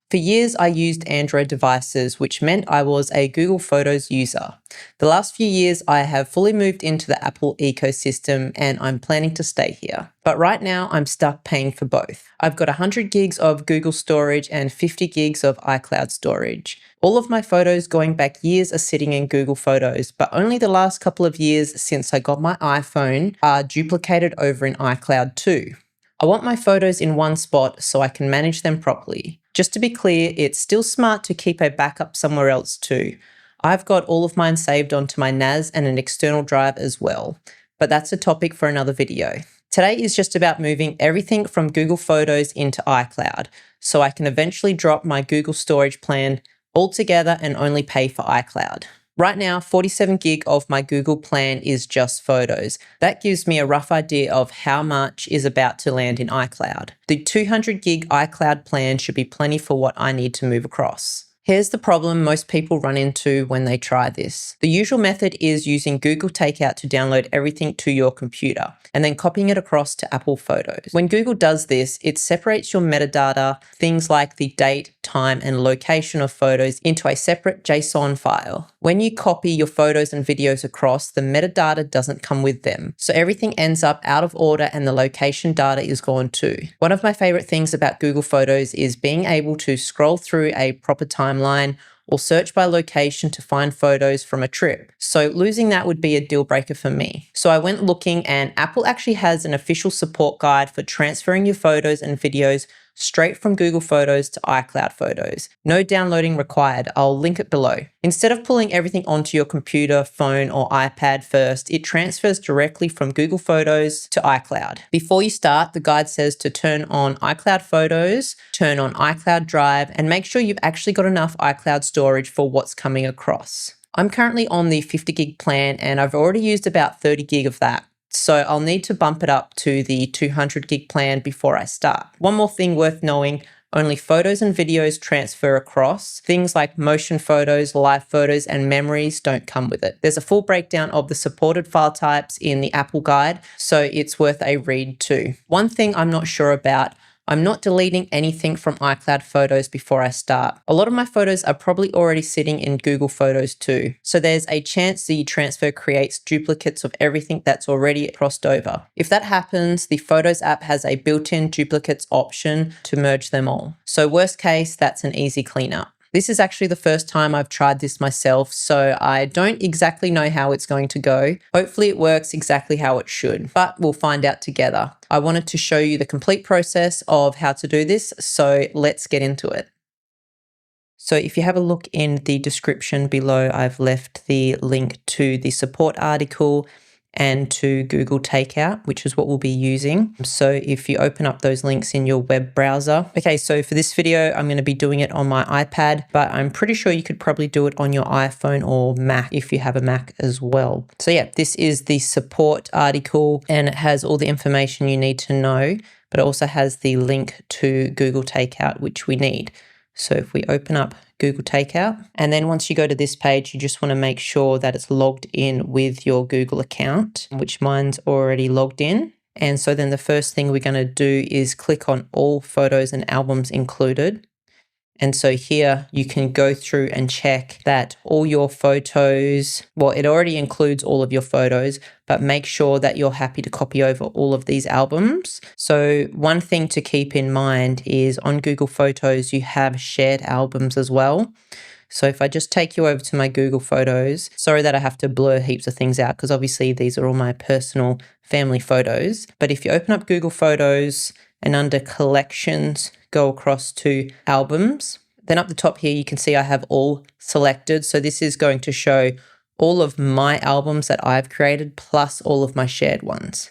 For years, I used Android devices, which meant I was a Google Photos user. The last few years, I have fully moved into the Apple ecosystem and I'm planning to stay here. But right now, I'm stuck paying for both. I've got 100 gigs of Google storage and 50 gigs of iCloud storage. All of my photos going back years are sitting in Google Photos, but only the last couple of years since I got my iPhone are duplicated over in iCloud too. I want my photos in one spot so I can manage them properly. Just to be clear, it's still smart to keep a backup somewhere else too. I've got all of mine saved onto my NAS and an external drive as well, but that's a topic for another video. Today is just about moving everything from Google Photos into iCloud, so I can eventually drop my Google storage plan altogether and only pay for iCloud. Right now, 47 gig of my Google plan is just photos. That gives me a rough idea of how much is about to land in iCloud. The 200 gig iCloud plan should be plenty for what I need to move across. Here's the problem most people run into when they try this. The usual method is using Google Takeout to download everything to your computer and then copying it across to Apple Photos. When Google does this, it separates your metadata, things like the date, time, and location of photos into a separate JSON file. When you copy your photos and videos across, the metadata doesn't come with them. So everything ends up out of order and the location data is gone too. One of my favorite things about Google Photos is being able to scroll through a proper timeline or search by location to find photos from a trip. So losing that would be a deal breaker for me. So I went looking and Apple actually has an official support guide for transferring your photos and videos straight from Google Photos to iCloud Photos. No downloading required. I'll link it below. Instead of pulling everything onto your computer, phone, or iPad first, it transfers directly from Google Photos to iCloud. Before you start, the guide says to turn on iCloud Photos, turn on iCloud Drive, and make sure you've actually got enough iCloud storage for what's coming across. I'm currently on the 50 gig plan and I've already used about 30 gig of that. So I'll need to bump it up to the 200 gig plan before I start. One more thing worth knowing, only photos and videos transfer across. Things like motion photos, live photos, and memories don't come with it. There's a full breakdown of the supported file types in the Apple guide, so it's worth a read too. One thing I'm not sure about, I'm not deleting anything from iCloud Photos before I start. A lot of my photos are probably already sitting in Google Photos too. So there's a chance the transfer creates duplicates of everything that's already crossed over. If that happens, the Photos app has a built-in duplicates option to merge them all. So worst case, that's an easy cleanup. This is actually the first time I've tried this myself, so I don't exactly know how it's going to go. Hopefully it works exactly how it should, but we'll find out together. I wanted to show you the complete process of how to do this, so let's get into it. So if you have a look in the description below, I've left the link to the support article and to Google Takeout, which is what we'll be using. So if you open up those links in your web browser. Okay, so for this video, I'm going to be doing it on my iPad, but I'm pretty sure you could probably do it on your iPhone or Mac if you have a Mac as well. So yeah, this is the support article and it has all the information you need to know, but it also has the link to Google Takeout, which we need. So if we open up Google Takeout, and then once you go to this page, you just want to make sure that it's logged in with your Google account, which mine's already logged in. And so then the first thing we're going to do is click on all photos and albums included. And so here you can go through and check that all your photos, well, it already includes all of your photos, but make sure that you're happy to copy over all of these albums. So one thing to keep in mind is on Google Photos, you have shared albums as well. So if I just take you over to my Google Photos, sorry that I have to blur heaps of things out because obviously these are all my personal family photos. But if you open up Google Photos and under collections, go across to albums. Then up the top here, you can see I have all selected. So this is going to show all of my albums that I've created plus all of my shared ones.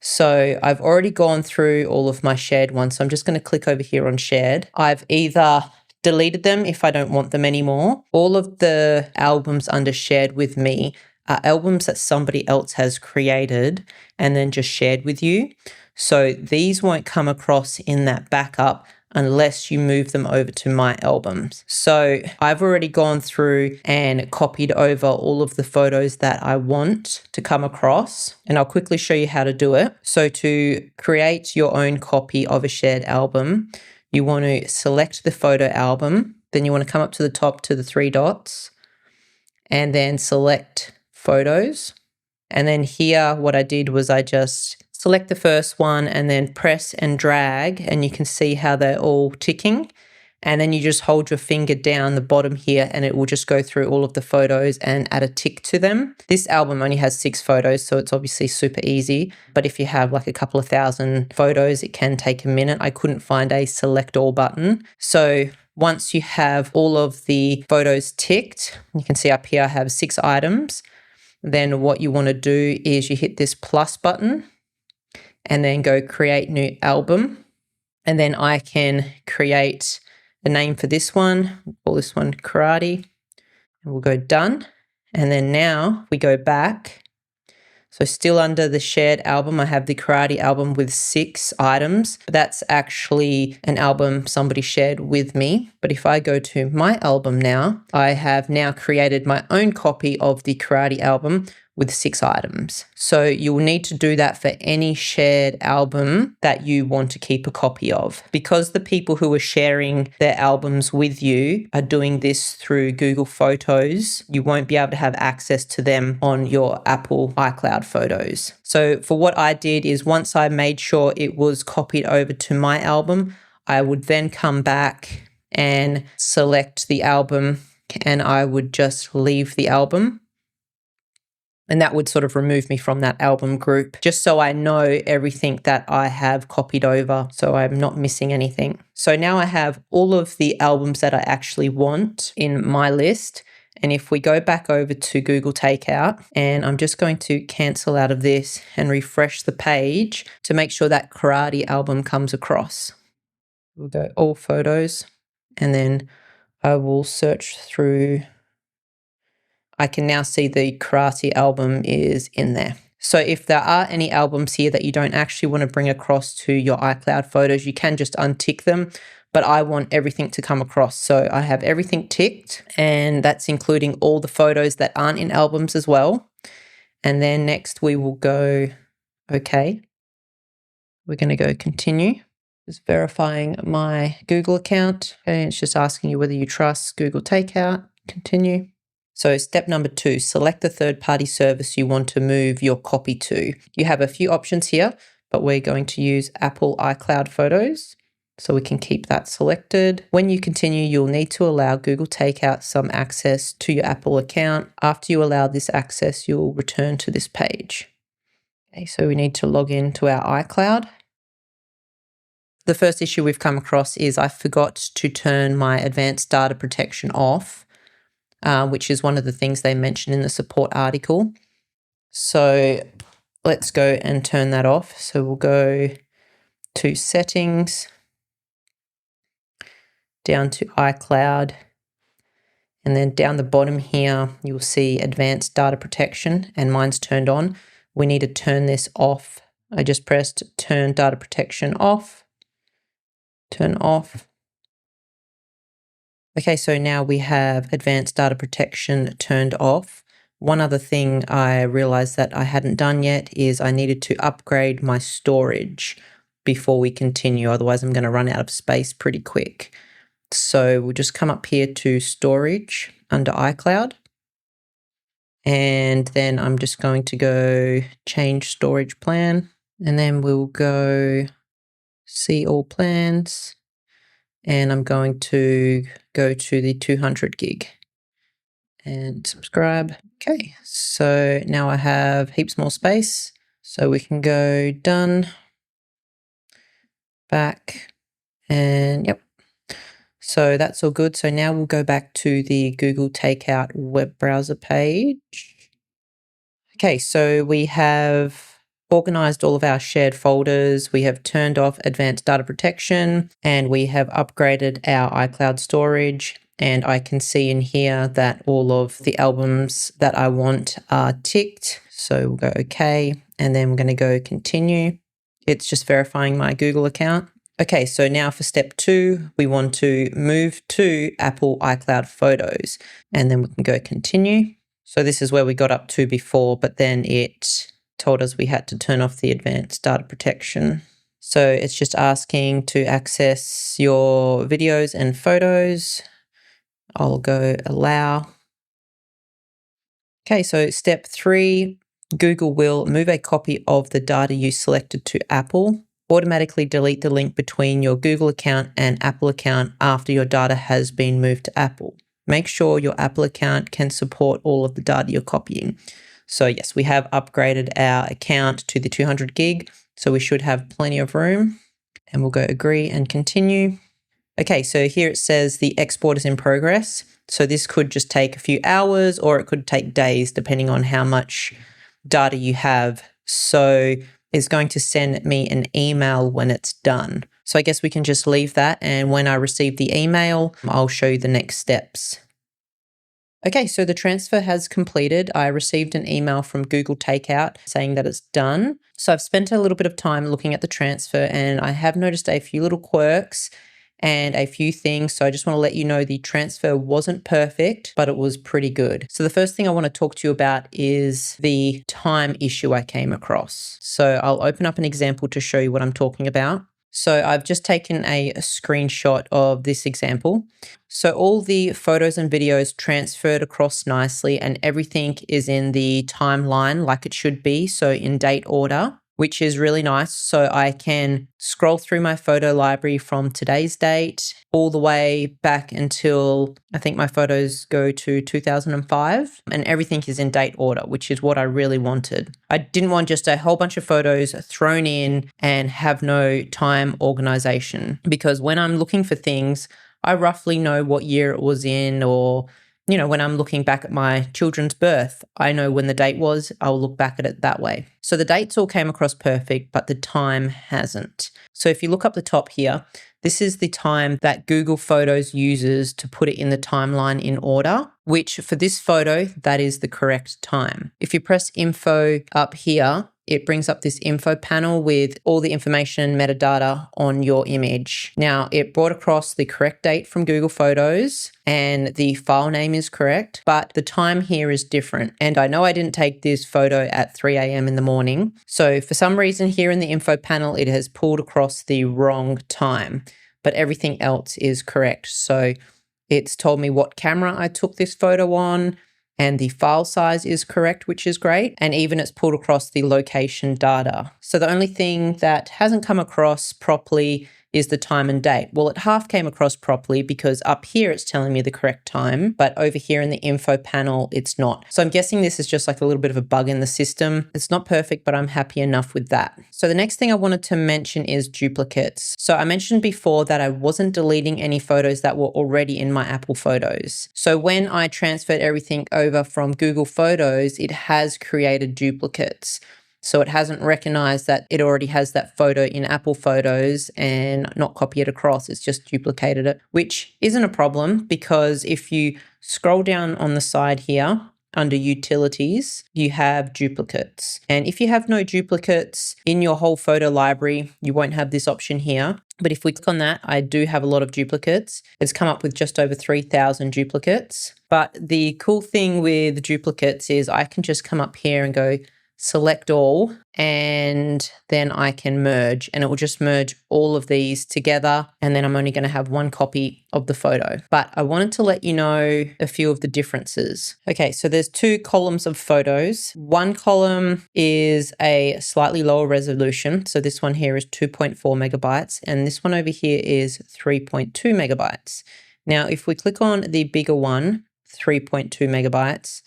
So I've already gone through all of my shared ones. So I'm just going to click over here on shared. I've either deleted them if I don't want them anymore. All of the albums under shared with me are albums that somebody else has created and then just shared with you. So these won't come across in that backup unless you move them over to my albums. So I've already gone through and copied over all of the photos that I want to come across, and I'll quickly show you how to do it. So to create your own copy of a shared album, you want to select the photo album. Then you want to come up to the top to the 3 dots and then select photos. And then here, what I did was I just select the first one and then press and drag, and you can see how they're all ticking. And then you just hold your finger down the bottom here and it will just go through all of the photos and add a tick to them. This album only has 6 photos, so it's obviously super easy. But if you have like a couple of thousand photos, it can take a minute. I couldn't find a select all button. So once you have all of the photos ticked, you can see up here I have 6 items. Then what you want to do is you hit this plus button and then go create new album. And then I can create a name for this one. We'll call this one karate. And we'll go done. And then now we go back. So still under the shared album, I have the karate album with 6 items. That's actually an album somebody shared with me. But if I go to my album now, I have now created my own copy of the karate album with 6 items. So you will need to do that for any shared album that you want to keep a copy of. Because the people who are sharing their albums with you are doing this through Google Photos, you won't be able to have access to them on your Apple iCloud photos. So for what I did is once I made sure it was copied over to my album, I would then come back and select the album and I would just leave the album. And that would sort of remove me from that album group, just so I know everything that I have copied over, so I'm not missing anything. So now I have all of the albums that I actually want in my list. And if we go back over to Google Takeout, and I'm just going to cancel out of this and refresh the page to make sure that karate album comes across. We'll go all photos, and then I will search through. I can now see the karate album is in there. So if there are any albums here that you don't actually want to bring across to your iCloud photos, you can just untick them, but I want everything to come across. So I have everything ticked, and that's including all the photos that aren't in albums as well. And then next we will go, okay. We're going to go continue. Just verifying my Google account. Okay, it's just asking you whether you trust Google Takeout. Continue. So step number 2, select the third-party service you want to move your copy to. You have a few options here, but we're going to use Apple iCloud Photos, so we can keep that selected. When you continue, you'll need to allow Google Takeout some access to your Apple account. After you allow this access, you'll return to this page. Okay, so we need to log into our iCloud. The first issue we've come across is I forgot to turn my advanced data protection off. Which is one of the things they mentioned in the support article. So let's go and turn that off. So we'll go to settings, down to iCloud, and then down the bottom here, you'll see advanced data protection, and mine's turned on. We need to turn this off. I just pressed turn data protection off, turn off. Okay, so now we have advanced data protection turned off. One other thing I realized that I hadn't done yet is I needed to upgrade my storage before we continue. Otherwise, I'm going to run out of space pretty quick. So we'll just come up here to storage under iCloud. And then I'm just going to go change storage plan. And then we'll go see all plans. And I'm going to go to the 200 gig and subscribe. Okay, so now I have heaps more space. So we can go done, back, and yep. So that's all good. So now we'll go back to the Google Takeout web browser page. Okay, so we have organized all of our shared folders. We have turned off advanced data protection, and we have upgraded our iCloud storage. And I can see in here that all of the albums that I want are ticked. So we'll go okay, and then we're going to go continue. It's just verifying my Google account. Okay, so now for step 2, we want to move to Apple iCloud Photos, and then we can go continue. So this is where we got up to before, but then it told us we had to turn off the advanced data protection. So it's just asking to access your videos and photos. I'll go allow. Okay, so step 3, Google will move a copy of the data you selected to Apple. Automatically delete the link between your Google account and Apple account after your data has been moved to Apple. Make sure your Apple account can support all of the data you're copying. So yes, we have upgraded our account to the 200 gig, so we should have plenty of room. And we'll go agree and continue. Okay, so here it says the export is in progress. So this could just take a few hours or it could take days depending on how much data you have. So it's going to send me an email when it's done. So I guess we can just leave that, and when I receive the email, I'll show you the next steps. Okay, so the transfer has completed. I received an email from Google Takeout saying that it's done. So I've spent a little bit of time looking at the transfer, and I have noticed a few little quirks and a few things. So I just want to let you know the transfer wasn't perfect, but it was pretty good. So the first thing I want to talk to you about is the time issue I came across. So I'll open up an example to show you what I'm talking about. So I've just taken a screenshot of this example. So all the photos and videos transferred across nicely and everything is in the timeline like it should be, so in date order, which is really nice. So I can scroll through my photo library from today's date all the way back until I think my photos go to 2005, and everything is in date order, which is what I really wanted. I didn't want just a whole bunch of photos thrown in and have no time organization, because when I'm looking for things, I roughly know what year it was in, or when I'm looking back at my children's birth, I know when the date was, I'll look back at it that way. So the dates all came across perfect, but the time hasn't. So if you look up the top here, this is the time that Google Photos uses to put it in the timeline in order, which for this photo, that is the correct time. If you press info up here, it brings up this info panel with all the information and metadata on your image. Now, it brought across the correct date from Google Photos and the file name is correct, but the time here is different. And I know I didn't take this photo at 3 a.m. in the morning. So for some reason here in the info panel, it has pulled across the wrong time, but everything else is correct. So it's told me what camera I took this photo on, and the file size is correct, which is great. And even it's pulled across the location data. So the only thing that hasn't come across properly is the time and date. Well, it half came across properly because up here it's telling me the correct time, but over here in the info panel, it's not. So I'm guessing this is just like a little bit of a bug in the system. It's not perfect, but I'm happy enough with that. So the next thing I wanted to mention is duplicates. So I mentioned before that I wasn't deleting any photos that were already in my Apple Photos. So when I transferred everything over from Google Photos, it has created duplicates. So it hasn't recognized that it already has that photo in Apple Photos and not copy it across. It's just duplicated it, which isn't a problem, because if you scroll down on the side here under utilities, you have duplicates. And if you have no duplicates in your whole photo library, you won't have this option here. But if we click on that, I do have a lot of duplicates. It's come up with just over 3,000 duplicates. But the cool thing with duplicates is I can just come up here and go select all, and then I can merge, and it will just merge all of these together, and then I'm only going to have one copy of the photo. But I wanted to let you know a few of the differences. Okay, so there's 2 columns of photos. One column is a slightly lower resolution. So this one here is 2.4 megabytes, and this one over here is 3.2 megabytes. Now, if we click on the bigger one, 3.2 megabytes,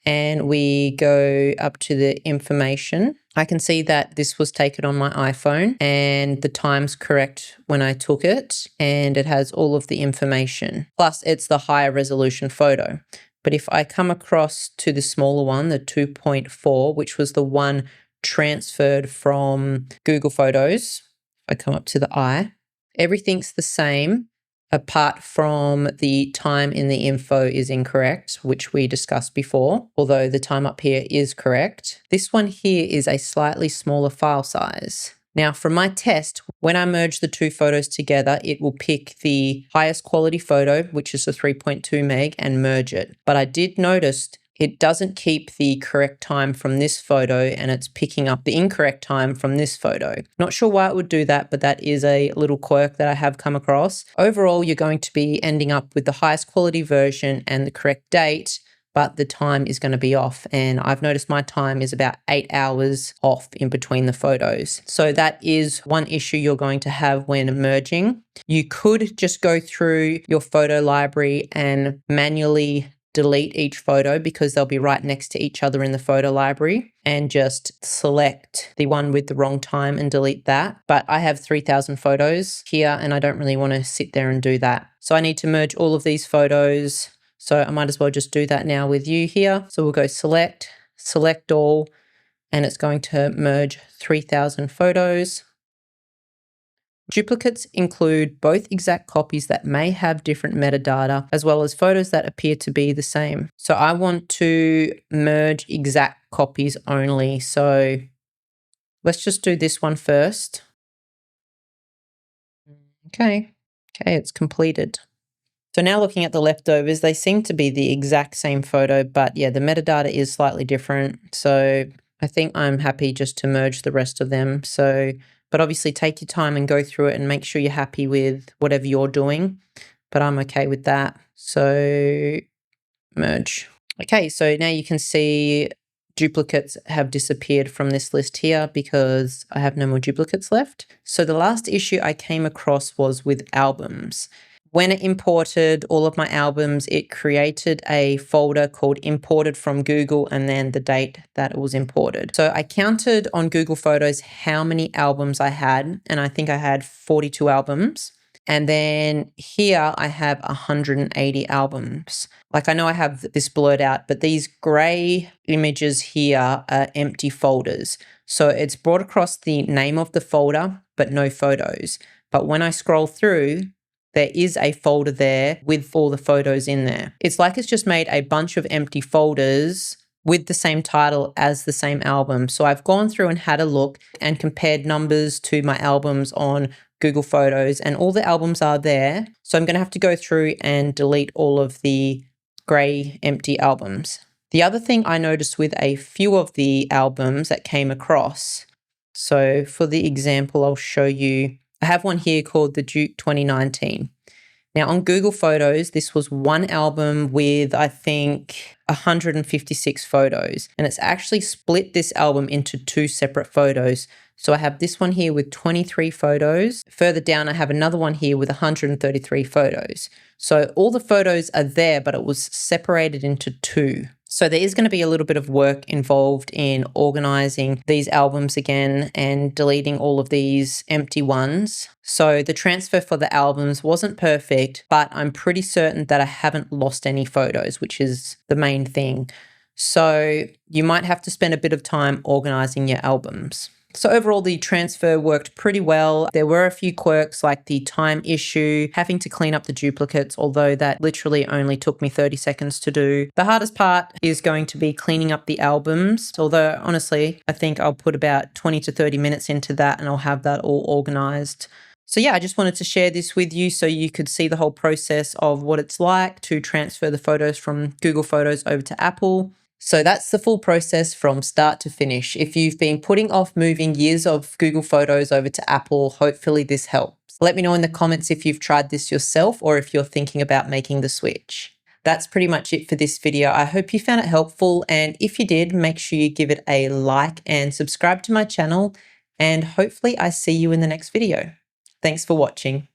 and we go up to the information, I can see that this was taken on my iPhone and the time's correct when I took it, and it has all of the information. Plus, it's the higher resolution photo. But if I come across to the smaller one, the 2.4, which was the one transferred from Google Photos, if I come up to the eye, everything's the same, apart from the time in the info is incorrect, which we discussed before, although the time up here is correct. This one here is a slightly smaller file size. Now, from my test, when I merge the 2 photos together, it will pick the highest quality photo, which is the 3.2 meg, and merge it. But I did notice it doesn't keep the correct time from this photo and it's picking up the incorrect time from this photo. Not sure why it would do that, but that is a little quirk that I have come across. Overall, you're going to be ending up with the highest quality version and the correct date, but the time is going to be off. And I've noticed my time is about 8 hours off in between the photos. So that is one issue you're going to have when merging. You could just go through your photo library and manually delete each photo because they'll be right next to each other in the photo library, and just select the one with the wrong time and delete that. But I have 3,000 photos here and I don't really want to sit there and do that. So I need to merge all of these photos. So I might as well just do that now with you here. So we'll go select all, and it's going to merge 3,000 photos. Duplicates include both exact copies that may have different metadata, as well as photos that appear to be the same. So I want to merge exact copies only. So let's just do this one first. Okay, it's completed. So now looking at the leftovers, they seem to be the exact same photo, but yeah, the metadata is slightly different. So I think I'm happy just to merge the rest of them. But obviously take your time and go through it and make sure you're happy with whatever you're doing. But I'm okay with that. So merge. Okay, so now you can see duplicates have disappeared from this list here because I have no more duplicates left. So the last issue I came across was with albums. When it imported all of my albums, it created a folder called imported from Google and then the date that it was imported. So I counted on Google Photos how many albums I had, and I think I had 42 albums. And then here I have 180 albums. Like, I know I have this blurred out, but these gray images here are empty folders. So it's brought across the name of the folder, but no photos. But when I scroll through, there is a folder there with all the photos in there. It's like it's just made a bunch of empty folders with the same title as the same album. So I've gone through and had a look and compared numbers to my albums on Google Photos, and all the albums are there. So I'm going to have to go through and delete all of the gray empty albums. The other thing I noticed with a few of the albums that came across, so for the example, I'll show you. I have one here called the Duke 2019. Now on Google Photos, this was one album with, I think, 156 photos. And it's actually split this album into two separate photos. So I have this one here with 23 photos. Further down, I have another one here with 133 photos. So all the photos are there, but it was separated into two. So there is going to be a little bit of work involved in organizing these albums again and deleting all of these empty ones. So the transfer for the albums wasn't perfect, but I'm pretty certain that I haven't lost any photos, which is the main thing. So you might have to spend a bit of time organizing your albums. So overall, the transfer worked pretty well. There were a few quirks like the time issue, having to clean up the duplicates, although that literally only took me 30 seconds to do. The hardest part is going to be cleaning up the albums, although honestly, I think I'll put about 20 to 30 minutes into that and I'll have that all organized. So yeah, I just wanted to share this with you so you could see the whole process of what it's like to transfer the photos from Google Photos over to Apple. So that's the full process from start to finish. If you've been putting off moving years of Google Photos over to Apple, hopefully this helps. Let me know in the comments if you've tried this yourself or if you're thinking about making the switch. That's pretty much it for this video. I hope you found it helpful, and if you did, make sure you give it a like and subscribe to my channel, and hopefully I see you in the next video. Thanks for watching.